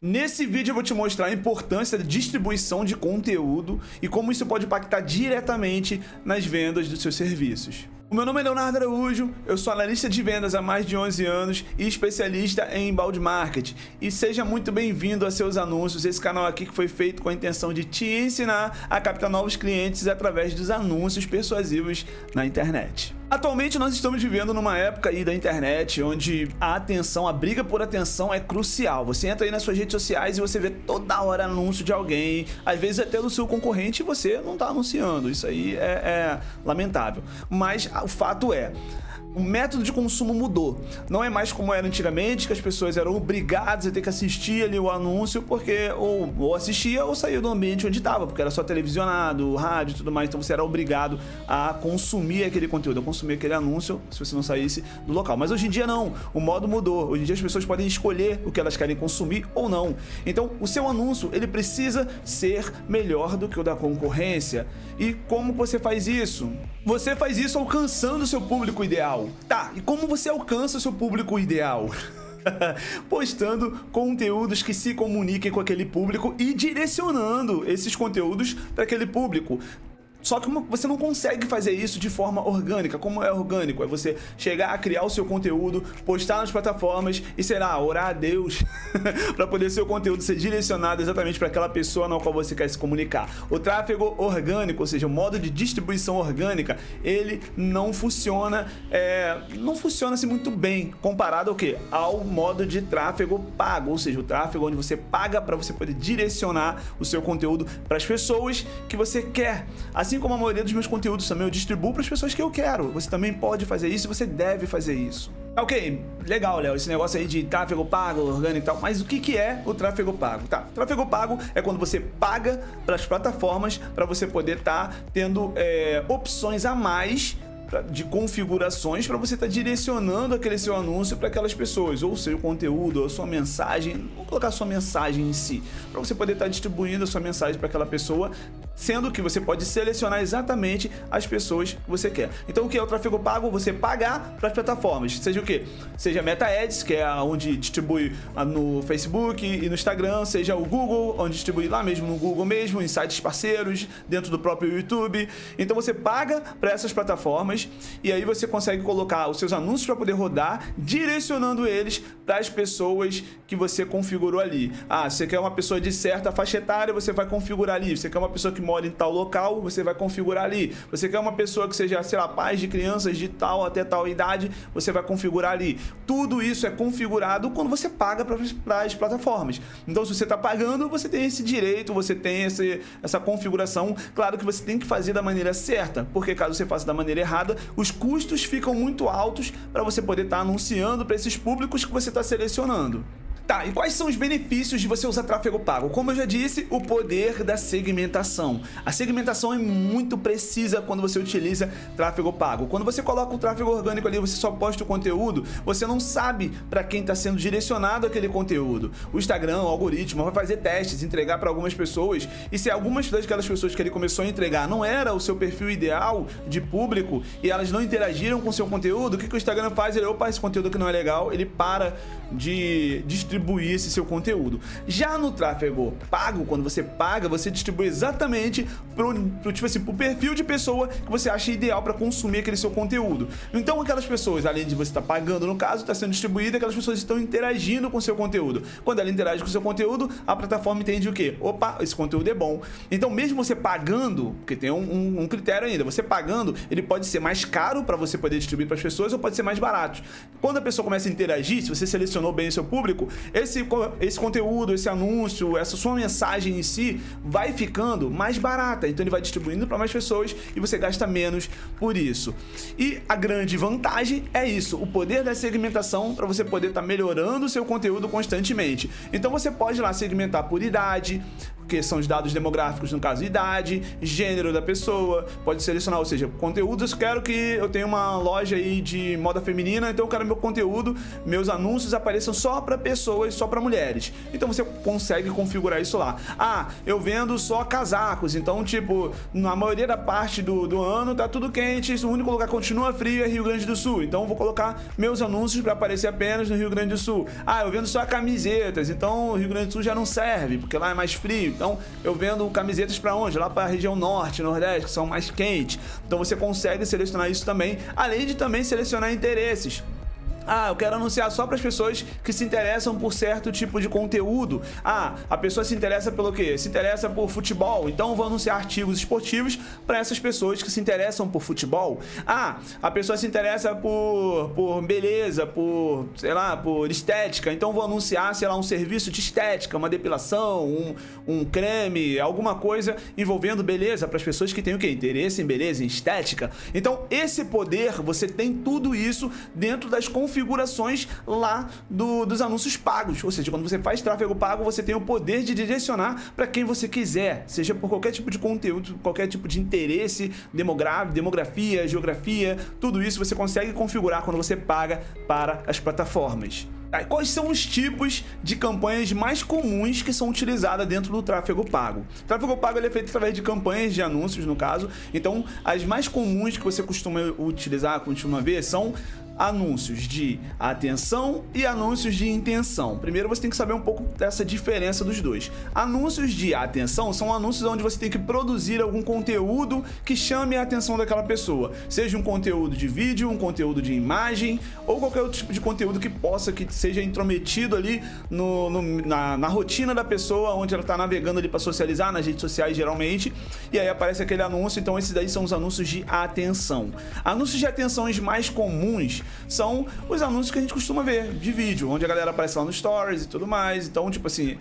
Nesse vídeo eu vou te mostrar a importância da distribuição de conteúdo e como isso pode impactar diretamente nas vendas dos seus serviços. O meu nome é Leonardo Araújo, eu sou analista de vendas há mais de 11 anos e especialista em inbound marketing. E seja muito bem-vindo a seus anúncios, esse canal aqui que foi feito com a intenção de te ensinar a captar novos clientes através dos anúncios persuasivos na internet. Atualmente nós estamos vivendo numa época aí da internet onde a atenção, a briga por atenção é crucial. Você entra aí nas suas redes sociais e você vê toda hora anúncio de alguém, às vezes até do seu concorrente, e você não está anunciando. Isso aí é lamentável. Mas o fato é, o método de consumo mudou. Não é mais como era antigamente, que as pessoas eram obrigadas a ter que assistir ali o anúncio, porque ou assistia ou saía do ambiente onde estava, porque era só televisionado, rádio e tudo mais, então você era obrigado a consumir aquele conteúdo, a consumir aquele anúncio, se você não saísse do local. Mas hoje em dia não, o modo mudou. Hoje em dia as pessoas podem escolher o que elas querem consumir ou não. Então o seu anúncio, ele precisa ser melhor do que o da concorrência. E como você faz isso? Você faz isso alcançando o seu público ideal. Tá, e como você alcança o seu público ideal? Postando conteúdos que se comuniquem com aquele público e direcionando esses conteúdos para aquele público. Só que você não consegue fazer isso de forma orgânica. Como é orgânico? É você chegar a criar o seu conteúdo, postar nas plataformas e, sei lá, orar a Deus para poder seu conteúdo ser direcionado exatamente para aquela pessoa na qual você quer se comunicar. O tráfego orgânico, ou seja, o modo de distribuição orgânica, ele não funciona, não funciona assim muito bem comparado ao quê? Ao modo de tráfego pago, ou seja, o tráfego onde você paga para você poder direcionar o seu conteúdo para as pessoas que você quer. Assim como a maioria dos meus conteúdos também eu distribuo para as pessoas que eu quero. Você também pode fazer isso e você deve fazer isso. Ok, legal, Léo, esse negócio aí de tráfego pago, orgânico e tal, mas o que é o tráfego pago? Tá, tráfego pago é quando você paga para as plataformas para você poder estar tendo opções a mais de configurações para você estar direcionando aquele seu anúncio para aquelas pessoas, ou seu conteúdo, ou sua mensagem, vou colocar sua mensagem em si, para você poder estar distribuindo a sua mensagem para aquela pessoa, sendo que você pode selecionar exatamente as pessoas que você quer. Então o que é o tráfego pago? Você pagar para as plataformas, seja o quê? Seja Meta Ads, que é onde distribui no Facebook e no Instagram, seja o Google, onde distribui lá mesmo no Google mesmo, em sites parceiros, dentro do próprio YouTube. Então você paga para essas plataformas e aí você consegue colocar os seus anúncios para poder rodar, direcionando eles para as pessoas que você configurou ali. Ah, você quer uma pessoa de certa faixa etária, você vai configurar ali. Você quer uma pessoa que mora em tal local, você vai configurar ali. Você quer uma pessoa que seja, sei lá, pais de crianças de tal até tal idade, você vai configurar ali. Tudo isso é configurado quando você paga para as plataformas. Então, se você está pagando, você tem esse direito, você tem essa configuração. Claro que você tem que fazer da maneira certa, porque caso você faça da maneira errada, os custos ficam muito altos para você poder estar anunciando para esses públicos que você está selecionando. Tá, e quais são os benefícios de você usar tráfego pago? Como eu já disse, o poder da segmentação. A segmentação é muito precisa quando você utiliza tráfego pago. Quando você coloca o tráfego orgânico ali, você só posta o conteúdo, você não sabe para quem está sendo direcionado aquele conteúdo. O Instagram, o algoritmo, vai fazer testes, entregar para algumas pessoas, e se algumas daquelas pessoas que ele começou a entregar não era o seu perfil ideal de público e elas não interagiram com o seu conteúdo, o que o Instagram faz? Ele, opa, esse conteúdo aqui não é legal, ele para de distribuir esse seu conteúdo. Já no tráfego pago, quando você paga, você distribui exatamente pro perfil de pessoa que você acha ideal para consumir aquele seu conteúdo. Então aquelas pessoas, além de você estar pagando no caso, está sendo distribuída, aquelas pessoas estão interagindo com o seu conteúdo. Quando ela interage com o seu conteúdo, a plataforma entende o quê? Opa, esse conteúdo é bom. Então mesmo você pagando, porque tem um critério ainda, você pagando, ele pode ser mais caro para você poder distribuir para as pessoas ou pode ser mais barato. Quando a pessoa começa a interagir, se você selecionou bem o seu público, esse conteúdo, esse anúncio, essa sua mensagem em si vai ficando mais barata, então ele vai distribuindo para mais pessoas e você gasta menos por isso. E a grande vantagem é isso, o poder da segmentação para você poder estar melhorando o seu conteúdo constantemente. Então você pode lá segmentar por idade, que são os dados demográficos, no caso, idade, gênero da pessoa, pode selecionar, ou seja, conteúdos, quero que eu tenha uma loja aí de moda feminina, então eu quero meu conteúdo, meus anúncios apareçam só para pessoas, só para mulheres. Então você consegue configurar isso lá. Ah, eu vendo só casacos, então tipo, na maioria da parte do ano tá tudo quente, o único lugar que continua frio é Rio Grande do Sul, então eu vou colocar meus anúncios para aparecer apenas no Rio Grande do Sul. Ah, eu vendo só camisetas, então o Rio Grande do Sul já não serve, porque lá é mais frio, então eu vendo camisetas para onde? Lá para a região norte, nordeste, que são mais quentes. Então você consegue selecionar isso também, além de também selecionar interesses. Ah, eu quero anunciar só para as pessoas que se interessam por certo tipo de conteúdo. Ah, a pessoa se interessa pelo quê? Se interessa por futebol, então eu vou anunciar artigos esportivos para essas pessoas que se interessam por futebol. Ah, a pessoa se interessa por beleza, por, sei lá, por estética, então eu vou anunciar, sei lá, um serviço de estética, uma depilação, um creme, alguma coisa envolvendo beleza para as pessoas que têm o quê? Interesse em beleza, em estética. Então, esse poder, você tem tudo isso dentro das configurações lá dos anúncios pagos, ou seja, quando você faz tráfego pago, você tem o poder de direcionar para quem você quiser, seja por qualquer tipo de conteúdo, qualquer tipo de interesse, demografia, geografia, tudo isso você consegue configurar quando você paga para as plataformas. Quais são os tipos de campanhas mais comuns que são utilizadas dentro do tráfego pago? O tráfego pago ele é feito através de campanhas de anúncios, no caso. Então, as mais comuns que você costuma utilizar, costuma ver, são anúncios de atenção e anúncios de intenção. Primeiro você tem que saber um pouco dessa diferença dos dois. Anúncios de atenção são anúncios onde você tem que produzir algum conteúdo que chame a atenção daquela pessoa, seja um conteúdo de vídeo, um conteúdo de imagem ou qualquer outro tipo de conteúdo que seja intrometido ali na rotina da pessoa, onde ela está navegando ali para socializar nas redes sociais geralmente, e aí aparece aquele anúncio. Então esses daí são os anúncios de atenção. Anúncios de atenções mais comuns são os anúncios que a gente costuma ver de vídeo, onde a galera aparece lá no Stories e tudo mais. Então, tipo assim,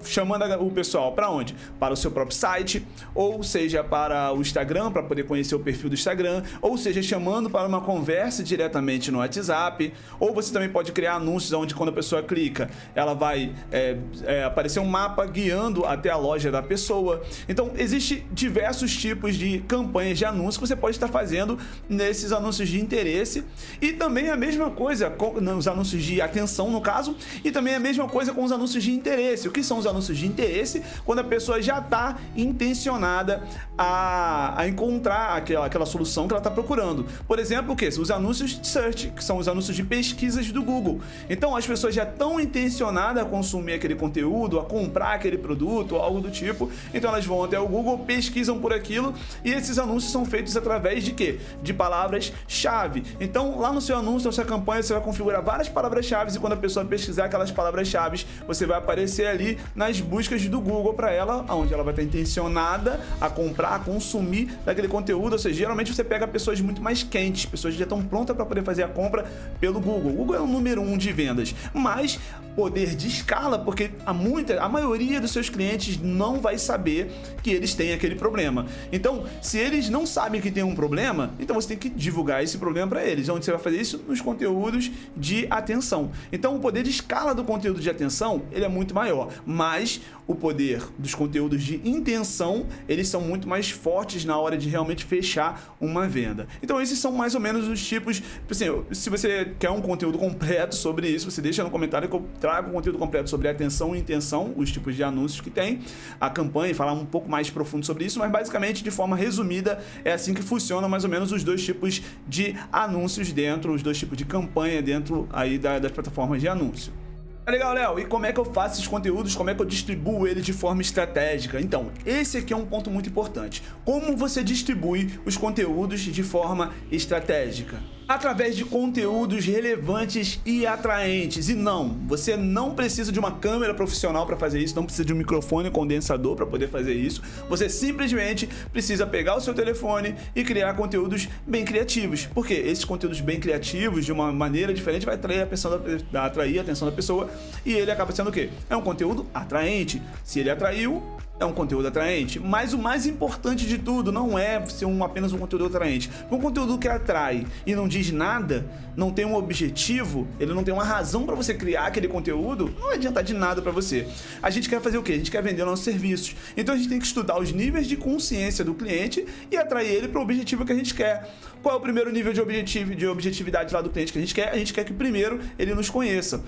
chamando o pessoal para onde? Para o seu próprio site, ou seja, para o Instagram, para poder conhecer o perfil do Instagram, ou seja, chamando para uma conversa diretamente no WhatsApp. Ou você também pode criar anúncios onde, quando a pessoa clica, ela vai aparecer um mapa guiando até a loja da pessoa. Então, existe diversos tipos de campanhas de anúncios que você pode estar fazendo nesses anúncios de interesse. E também a mesma coisa com os anúncios de atenção, no caso, e também a mesma coisa com os anúncios de interesse. O que são os anúncios de interesse? Quando a pessoa já está intencionada a encontrar aquela solução que ela está procurando. Por exemplo, o que? Os anúncios de search, que são os anúncios de pesquisas do Google. Então as pessoas já estão intencionadas a consumir aquele conteúdo, a comprar aquele produto, algo do tipo. Então elas vão até o Google, pesquisam por aquilo, e esses anúncios são feitos através de quê? De palavras-chave. Então lá no seu anúncio, na sua campanha, você vai configurar várias palavras-chave, e quando a pessoa pesquisar aquelas palavras-chave, você vai aparecer ali nas buscas do Google para ela, onde ela vai estar intencionada a comprar, a consumir daquele conteúdo. Ou seja, geralmente você pega pessoas muito mais quentes, pessoas que já estão prontas para poder fazer a compra pelo Google. O Google é o número 1 de vendas, mas poder de escala, porque a maioria dos seus clientes não vai saber que eles têm aquele problema. Então, se eles não sabem que tem um problema, então você tem que divulgar esse problema para eles. Onde você vai fazer isso? Nos conteúdos de atenção. Então, o poder de escala do conteúdo de atenção, ele é muito maior, mas o poder dos conteúdos de intenção, eles são muito mais fortes na hora de realmente fechar uma venda. Então, esses são mais ou menos os tipos. Assim, se você quer um conteúdo completo sobre isso, você deixa no comentário que eu trago um conteúdo completo sobre atenção e intenção, os tipos de anúncios que tem, a campanha, e falar um pouco mais profundo sobre isso, mas basicamente, de forma resumida, é assim que funciona mais ou menos os dois tipos de anúncios dentro, os dois tipos de campanha dentro aí das plataformas de anúncio. Legal, Léo, e como é que eu faço esses conteúdos, como é que eu distribuo eles de forma estratégica? Então, esse aqui é um ponto muito importante. Como você distribui os conteúdos de forma estratégica? Através de conteúdos relevantes e atraentes. E não, você não precisa de uma câmera profissional para fazer isso, não precisa de um microfone condensador para poder fazer isso. Você simplesmente precisa pegar o seu telefone e criar conteúdos bem criativos. Porque esses conteúdos bem criativos, de uma maneira diferente, vai atrair a atenção da pessoa, e ele acaba sendo o quê? É um conteúdo atraente. Se ele atraiu, é um conteúdo atraente, mas o mais importante de tudo não é ser apenas um conteúdo atraente. Um conteúdo que atrai e não diz nada, não tem um objetivo, ele não tem uma razão para você criar aquele conteúdo, não vai adiantar de nada para você. A gente quer fazer o quê? A gente quer vender nossos serviços. Então a gente tem que estudar os níveis de consciência do cliente e atrair ele para o objetivo que a gente quer. Qual é o primeiro nível de objetividade lá do cliente que a gente quer? A gente quer que primeiro ele nos conheça.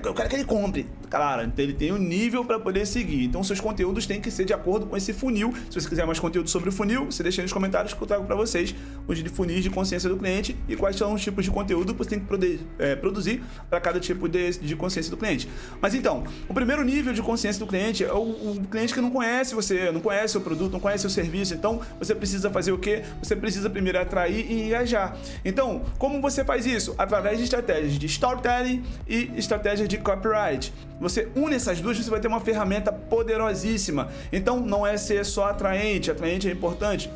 Eu quero que ele compre. Cara, então ele tem um nível para poder seguir. Então seus conteúdos têm que ser de acordo com esse funil. Se você quiser mais conteúdo sobre o funil, você deixa aí nos comentários que eu trago para vocês os funis de consciência do cliente e quais são os tipos de conteúdo que você tem que produzir para cada tipo de consciência do cliente. Mas então, o primeiro nível de consciência do cliente é o cliente que não conhece você, não conhece o produto, não conhece o serviço. Então você precisa fazer o quê? Você precisa primeiro atrair e engajar. Então, como você faz isso? Através de estratégias de storytelling e estratégias de copyright. Você une essas duas, você vai ter uma ferramenta poderosíssima. Então, não é ser só atraente é importante?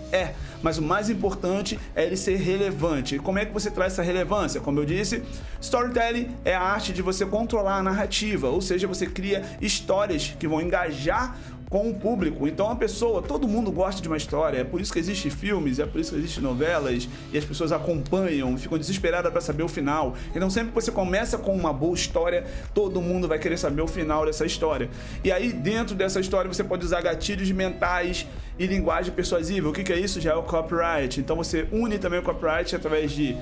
Mas o mais importante é ele ser relevante. E como é que você traz essa relevância? Como eu disse, storytelling é a arte de você controlar a narrativa, ou seja, você cria histórias que vão engajar com o público. Então todo mundo gosta de uma história, é por isso que existem filmes, é por isso que existem novelas e as pessoas acompanham, ficam desesperadas para saber o final. Então sempre que você começa com uma boa história, todo mundo vai querer saber o final dessa história. E aí dentro dessa história você pode usar gatilhos mentais e linguagem persuasiva. O que é isso? Já é o copyright. Então você une também o copyright através de...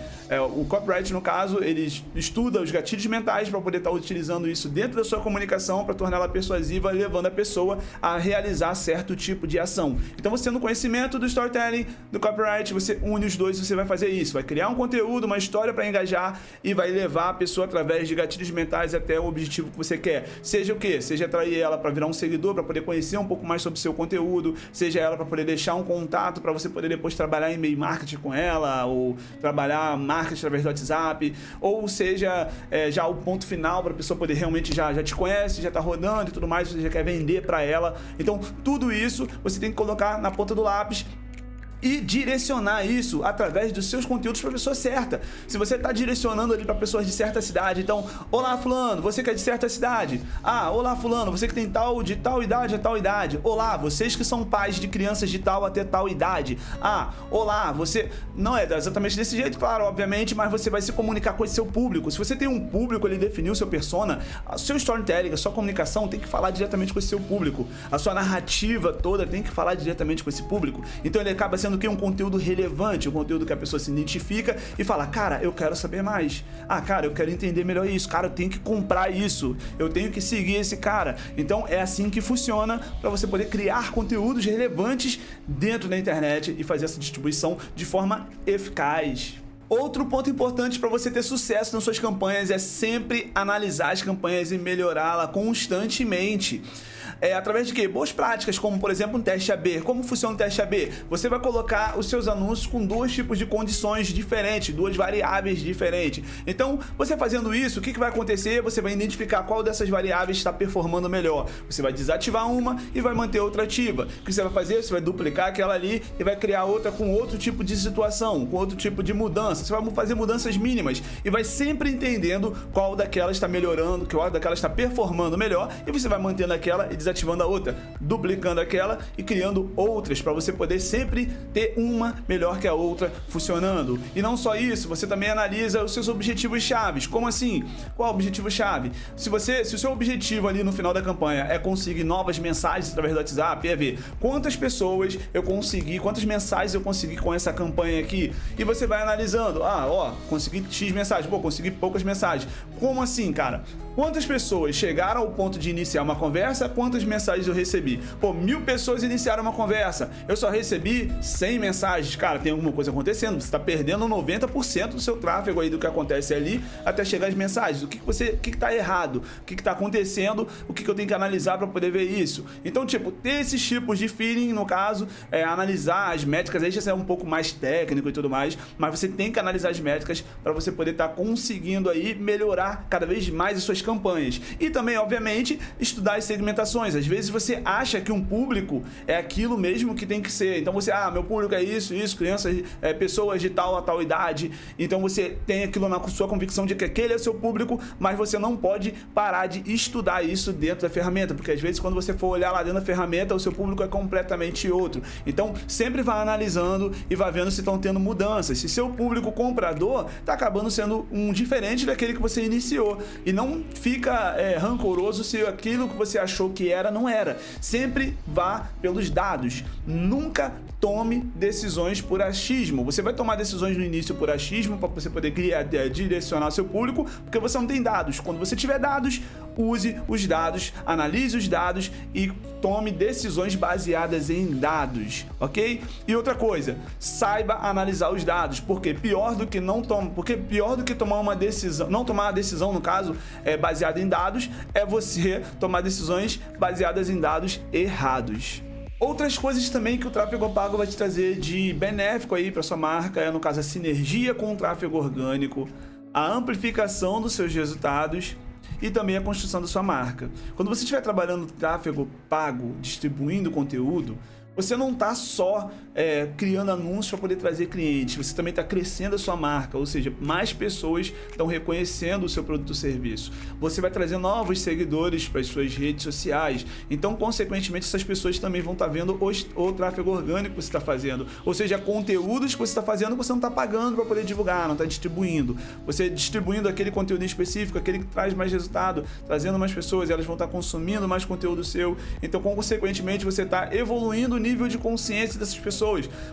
o copyright, no caso, ele estuda os gatilhos mentais para poder estar utilizando isso dentro da sua comunicação para torná-la persuasiva, levando a pessoa a realizar certo tipo de ação. Então você tendo conhecimento do storytelling, do copyright, você une os dois e você vai fazer isso. Vai criar um conteúdo, uma história para engajar e vai levar a pessoa através de gatilhos mentais até o objetivo que você quer. Seja o quê? Seja atrair ela para virar um seguidor, para poder conhecer um pouco mais sobre o seu conteúdo, seja ela para poder deixar um contato para você poder depois trabalhar em e-mail marketing com ela, ou trabalhar marketing através do WhatsApp, ou seja, já o ponto final para a pessoa poder realmente já te conhece, já está rodando e tudo mais, você já quer vender para ela. Então, tudo isso você tem que colocar na ponta do lápis e direcionar isso através dos seus conteúdos para a pessoa certa. Se você está direcionando ali para pessoas de certa cidade, então, olá fulano, você que é de certa cidade. Olá fulano, você que tem de tal idade a tal idade. Olá, vocês que são pais de crianças de tal até tal idade. Olá, você... Não é exatamente desse jeito, claro, obviamente, mas você vai se comunicar com esse seu público. Se você tem um público, ele definiu o seu persona, o seu storytelling, a sua comunicação tem que falar diretamente com esse seu público. A sua narrativa toda tem que falar diretamente com esse público. Então ele acaba sendo que um conteúdo relevante, um conteúdo que a pessoa se identifica e fala, cara, eu quero saber mais. Cara, eu quero entender melhor isso. Cara, eu tenho que comprar isso. Eu tenho que seguir esse cara. Então é assim que funciona para você poder criar conteúdos relevantes dentro da internet e fazer essa distribuição de forma eficaz. Outro ponto importante para você ter sucesso nas suas campanhas é sempre analisar as campanhas e melhorá-la constantemente. Através de quê? Boas práticas, como por exemplo um teste AB. Como funciona o teste AB? Você vai colocar os seus anúncios com dois tipos de condições diferentes, duas variáveis diferentes. Então, você fazendo isso, o que vai acontecer? Você vai identificar qual dessas variáveis está performando melhor. Você vai desativar uma e vai manter outra ativa. O que você vai fazer? Você vai duplicar aquela ali e vai criar outra com outro tipo de situação, com outro tipo de mudança. Você vai fazer mudanças mínimas e vai sempre entendendo qual daquelas está melhorando, qual daquelas está performando melhor, e você vai mantendo aquela e desativando a outra, duplicando aquela e criando outras para você poder sempre ter uma melhor que a outra funcionando. E não só isso, você também analisa os seus objetivos chaves. Como assim? Qual é o objetivo chave? Se o seu objetivo ali no final da campanha é conseguir novas mensagens através do WhatsApp, é ver quantas pessoas eu consegui, quantas mensagens eu consegui com essa campanha aqui, e você vai analisando, consegui X mensagens, consegui poucas mensagens. Como assim, cara? Quantas pessoas chegaram ao ponto de iniciar uma conversa? Quantas mensagens eu recebi? 1000 pessoas iniciaram uma conversa. Eu só recebi 100 mensagens. Cara, tem alguma coisa acontecendo. Você está perdendo 90% do seu tráfego aí do que acontece ali até chegar as mensagens. O que está errado? O que está acontecendo? O que eu tenho que analisar para poder ver isso? Então, ter esses tipos de feeling, no caso, analisar as métricas, aí já é um pouco mais técnico e tudo mais, mas você tem que analisar as métricas para você poder estar conseguindo aí melhorar cada vez mais as suas campanhas. E também, obviamente, estudar as segmentações. Às vezes você acha que um público é aquilo mesmo que tem que ser. Então você, meu público é isso, crianças, pessoas de tal a tal idade. Então você tem aquilo na sua convicção de que aquele é o seu público, mas você não pode parar de estudar isso dentro da ferramenta, porque às vezes quando você for olhar lá dentro da ferramenta, o seu público é completamente outro. Então sempre vá analisando e vá vendo se estão tendo mudanças. Se seu público comprador está acabando sendo um diferente daquele que você iniciou, e não fica rancoroso se aquilo que você achou que era, não era. Sempre vá pelos dados. Nunca tome decisões por achismo. Você vai tomar decisões no início por achismo para você poder direcionar seu público, porque você não tem dados. Quando você tiver dados, use os dados, analise os dados e tome decisões baseadas em dados, ok? E outra coisa, saiba analisar os dados, porque pior do que tomar uma decisão, não tomar uma decisão, no caso, baseada em dados, é você tomar decisões baseadas em dados errados. Outras coisas também que o tráfego pago vai te trazer de benéfico aí para sua marca, no caso a sinergia com o tráfego orgânico, a amplificação dos seus resultados e também a construção da sua marca. Quando você estiver trabalhando tráfego pago, distribuindo conteúdo, você não está só criando anúncios para poder trazer clientes, você também está crescendo a sua marca, ou seja, mais pessoas estão reconhecendo o seu produto ou serviço. Você vai trazer novos seguidores para as suas redes sociais, então, consequentemente, essas pessoas também vão estar vendo o tráfego orgânico que você está fazendo, ou seja, conteúdos que você está fazendo, você não está pagando para poder divulgar, não está distribuindo. Você distribuindo aquele conteúdo em específico, aquele que traz mais resultado, trazendo mais pessoas, elas vão estar consumindo mais conteúdo seu, então, consequentemente, você está evoluindo o nível de consciência dessas pessoas.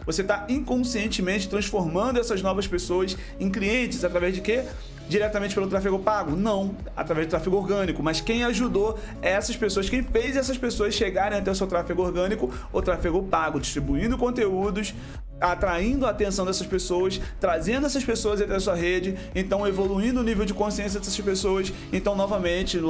Você está inconscientemente transformando essas novas pessoas em clientes através de quê? Diretamente pelo tráfego pago? Não, através do tráfego orgânico. Mas quem ajudou essas pessoas, quem fez essas pessoas chegarem até o seu tráfego orgânico? O tráfego pago, distribuindo conteúdos, atraindo a atenção dessas pessoas, trazendo essas pessoas até a sua rede, então evoluindo o nível de consciência dessas pessoas, então novamente,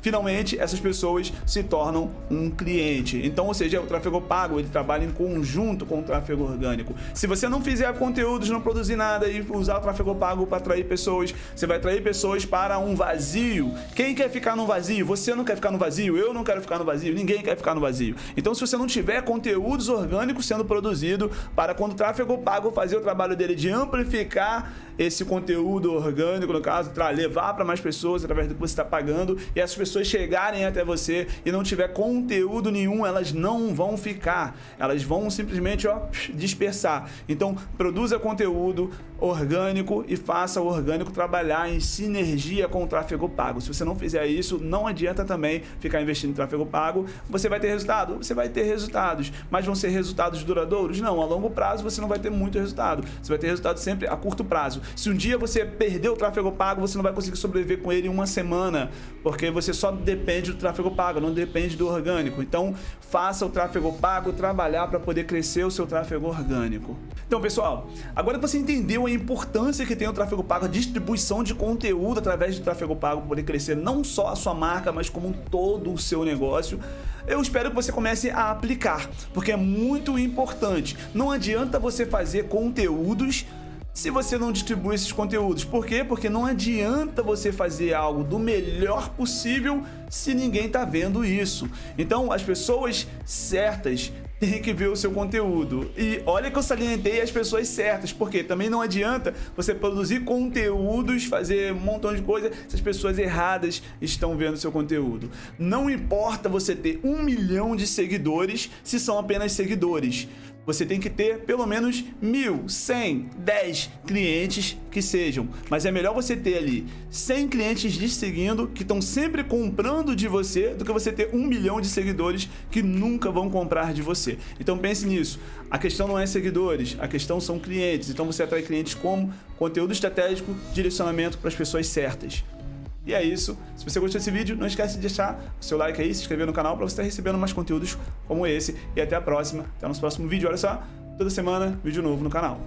finalmente essas pessoas se tornam um cliente. Então, ou seja, o tráfego pago, ele trabalha em conjunto com o tráfego orgânico. Se você não fizer conteúdos, não produzir nada e usar o tráfego pago para atrair pessoas, você vai atrair pessoas para um vazio. Quem quer ficar no vazio? Você não quer ficar no vazio, eu não quero ficar no vazio, ninguém quer ficar no vazio. Então, se você não tiver conteúdos orgânicos sendo produzidos para quando o tráfego pago fazer o trabalho dele de amplificar esse conteúdo orgânico, no caso, levar para mais pessoas através do que você está pagando, e essas pessoas chegarem até você e não tiver conteúdo nenhum, elas não vão ficar, elas vão simplesmente dispersar. Então, produza conteúdo orgânico e faça o orgânico trabalhar em sinergia com o tráfego pago. Se você não fizer isso, não adianta também ficar investindo em tráfego pago. Você vai ter resultado? Você vai ter resultados, mas vão ser resultados duradouros? Não, a longo prazo você não vai ter muito resultado. Você vai ter resultado sempre a curto prazo. Se um dia você perder o tráfego pago, você não vai conseguir sobreviver com ele em uma semana, porque você só depende do tráfego pago, não depende do orgânico. Então, faça o tráfego pago trabalhar para poder crescer o seu tráfego orgânico. Então, pessoal, agora que você entendeu a importância que tem o tráfego pago, a distribuição de conteúdo através do tráfego pago para poder crescer não só a sua marca, mas como todo o seu negócio, eu espero que você comece a aplicar, porque é muito importante. Não adianta você fazer conteúdos se você não distribui esses conteúdos. Por quê? Porque não adianta você fazer algo do melhor possível se ninguém está vendo isso. Então, as pessoas certas têm que ver o seu conteúdo. E olha que eu salientei as pessoas certas, porque também não adianta você produzir conteúdos, fazer um montão de coisa se as pessoas erradas estão vendo o seu conteúdo. Não importa você ter 1 milhão de seguidores se são apenas seguidores. Você tem que ter pelo menos 1.000, 100, 10 clientes que sejam. Mas é melhor você ter ali 100 clientes te seguindo, que estão sempre comprando de você, do que você ter 1 milhão de seguidores que nunca vão comprar de você. Então pense nisso. A questão não é seguidores, a questão são clientes. Então você atrai clientes como conteúdo estratégico, direcionamento para as pessoas certas. E é isso. Se você gostou desse vídeo, não esquece de deixar o seu like aí, se inscrever no canal para você estar recebendo mais conteúdos como esse. E até a próxima. Até o nosso próximo vídeo. Olha só, toda semana, vídeo novo no canal.